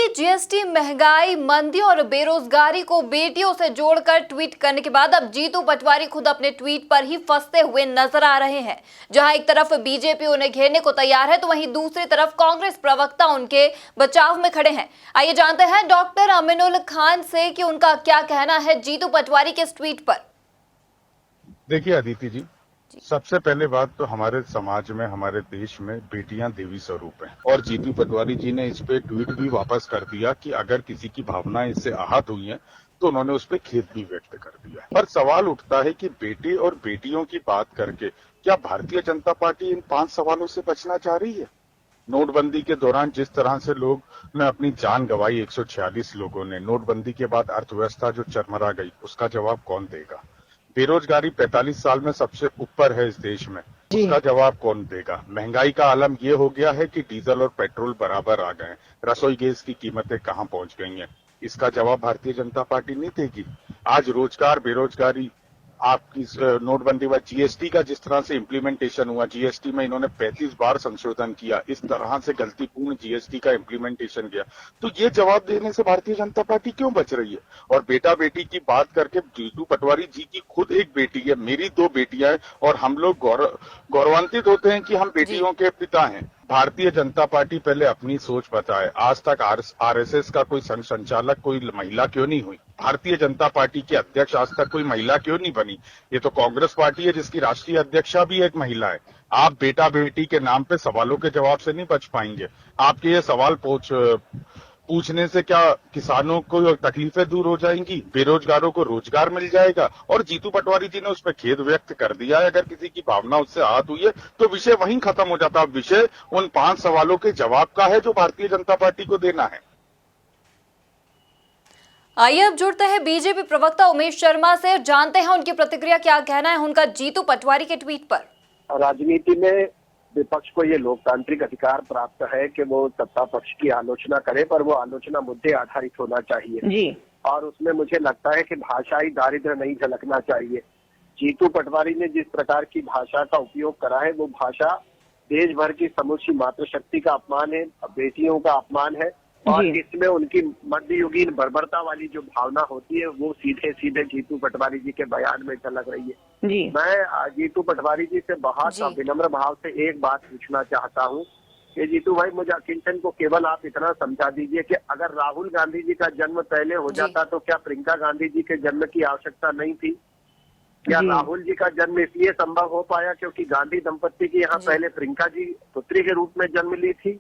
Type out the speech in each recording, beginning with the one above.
GST, महंगाई, मंदी और बेरोजगारी को बेटियों से जोड़कर ट्वीट करने के बाद अब जीतू पटवारी खुद अपने ट्वीट पर ही फंसते हुए नजर आ रहे हैं। जहां एक तरफ बीजेपी उन्हें घेरने को तैयार है, तो वहीं दूसरी तरफ कांग्रेस प्रवक्ता उनके बचाव में खड़े हैं। आइए जानते हैं डॉक्टर अमीनुल खान से कि उनका क्या कहना है जीतू पटवारी के इस ट्वीट पर। देखिए अदिति जी, सबसे पहले बात तो हमारे समाज में, हमारे देश में बेटियां देवी स्वरूप हैं और जीतू पटवारी जी ने इस पे ट्वीट भी वापस कर दिया कि अगर किसी की भावनाएं इससे आहत हुई हैं तो उन्होंने उस पर खेद भी व्यक्त कर दिया। पर सवाल उठता है कि बेटे और बेटियों की बात करके क्या भारतीय जनता पार्टी इन 5 सवालों से बचना चाह रही है? नोटबंदी के दौरान जिस तरह से लोग ने अपनी जान गंवाई, 146 लोगों ने, नोटबंदी के बाद अर्थव्यवस्था जो चरमरा गई, उसका जवाब कौन देगा? बेरोजगारी 45 साल में सबसे ऊपर है इस देश में, उसका जवाब कौन देगा? महंगाई का आलम ये हो गया है कि डीजल और पेट्रोल बराबर आ गए, रसोई गैस की कीमतें कहां पहुंच गई हैं, इसका जवाब भारतीय जनता पार्टी नहीं देगी। आज रोजगार, बेरोजगारी, आपकी नोटबंदी व जीएसटी का जिस तरह से इम्प्लीमेंटेशन हुआ, जीएसटी में इन्होंने 35 बार संशोधन किया, इस तरह से गलतीपूर्ण जीएसटी का इम्प्लीमेंटेशन किया, तो ये जवाब देने से भारतीय जनता पार्टी क्यों बच रही है? और बेटा बेटी की बात करके जीतू पटवारी जी की खुद एक बेटी है, मेरी 2 बेटियां हैं और हम लोग गौरवान्वित होते हैं कि हम बेटियों के पिता हैं। भारतीय जनता पार्टी पहले अपनी सोच बताए। आज तक आरएसएस का कोई संचालक, कोई महिला क्यों नहीं हुई? भारतीय जनता पार्टी की अध्यक्ष आज तक कोई महिला क्यों नहीं बनी? ये तो कांग्रेस पार्टी है जिसकी राष्ट्रीय अध्यक्षा भी एक महिला है। आप बेटा बेटी के नाम पे सवालों के जवाब से नहीं बच पाएंगे। आपके ये सवाल पूछने से क्या किसानों को तकलीफें दूर हो जाएंगी, बेरोजगारों को रोजगार मिल जाएगा? और जीतू पटवारी जी ने उस पर खेद व्यक्त कर दिया है। अगर किसी की भावना उससे आहत हुई है तो विषय वहीं खत्म हो जाता है। विषय उन 5 सवालों के जवाब का है जो भारतीय जनता पार्टी को देना है। आइए अब जुड़ते हैं बीजेपी प्रवक्ता उमेश शर्मा से, जानते हैं उनकी प्रतिक्रिया, क्या कहना है उनका जीतू पटवारी के ट्वीट पर। राजनीति में विपक्ष को ये लोकतांत्रिक अधिकार प्राप्त है कि वो सत्ता पक्ष की आलोचना करे, पर वो आलोचना मुद्दे आधारित होना चाहिए जी। और उसमें मुझे लगता है कि भाषाई दारिद्र्य नहीं झलकना चाहिए। जीतू पटवारी ने जिस प्रकार की भाषा का उपयोग करा है, वो भाषा देश भर की समूची मातृशक्ति का अपमान है, बेटियों का अपमान है, और इसमें उनकी मध्ययुगीन बर्बरता वाली जो भावना होती है वो सीधे सीधे जीतू पटवारी जी के बयान में झलक रही है जी। मैं जीतू पटवारी जी से बहुत विनम्र भाव से एक बात पूछना चाहता हूँ कि जीतू भाई, मुझे किंचन को केवल आप इतना समझा दीजिए कि अगर राहुल गांधी जी का जन्म पहले हो जाता तो क्या प्रियंका गांधी जी के जन्म की आवश्यकता नहीं थी? क्या राहुल जी का जन्म इसलिए संभव हो पाया क्योंकि गांधी दंपत्ति की यहाँ पहले प्रियंका जी पुत्री के रूप में जन्म ली थी?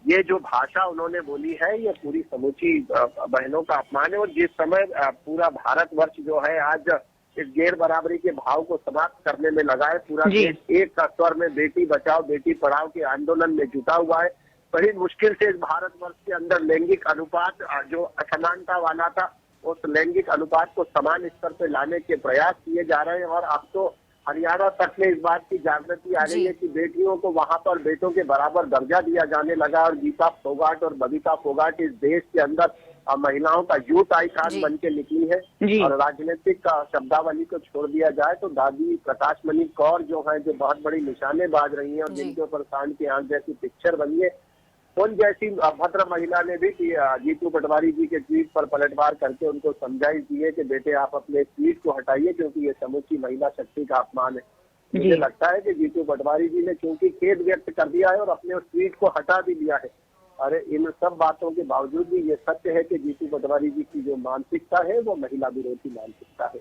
ये जो भाषा उन्होंने बोली है, ये पूरी समूची बहनों का अपमान है। और जिस समय पूरा भारतवर्ष जो है आज इस गैर बराबरी के भाव को समाप्त करने में लगा है, पूरा देश एक स्वर में बेटी बचाओ बेटी पढ़ाओ के आंदोलन में जुटा हुआ है, बड़ी मुश्किल से इस भारतवर्ष के अंदर लैंगिक अनुपात जो असमानता वाला था, उस लैंगिक अनुपात को समान स्तर पर लाने के प्रयास किए जा रहे हैं। और अब तो हरियाणा तक में इस बात की जागृति आ गई है कि बेटियों को वहां पर बेटों के बराबर दर्जा दिया जाने लगा। और गीता फोगाट और बबीता फोगाट इस देश के अंदर महिलाओं का यूथ आइकॉन बन के निकली है। और राजनीतिक शब्दावली को छोड़ दिया जाए तो दादी प्रकाशमणि कौर जो है, जो बहुत बड़ी निशाने बाज रही है और जिनके ऊपर सांड की आंख जैसी पिक्चर बनी है, उन जैसी भद्र महिला ने भी जीतू पटवारी जी के ट्वीट पर पलटवार करके उनको समझाइश दी है कि बेटे आप अपने ट्वीट को हटाइए क्योंकि ये समूची महिला शक्ति का अपमान है। मुझे लगता है कि जीतू पटवारी जी ने क्योंकि खेद व्यक्त कर दिया है और अपने उस ट्वीट को हटा भी दिया है। अरे इन सब बातों के बावजूद भी ये सत्य है कि जीतू पटवारी जी की जो मानसिकता है वो महिला विरोधी मानसिकता है।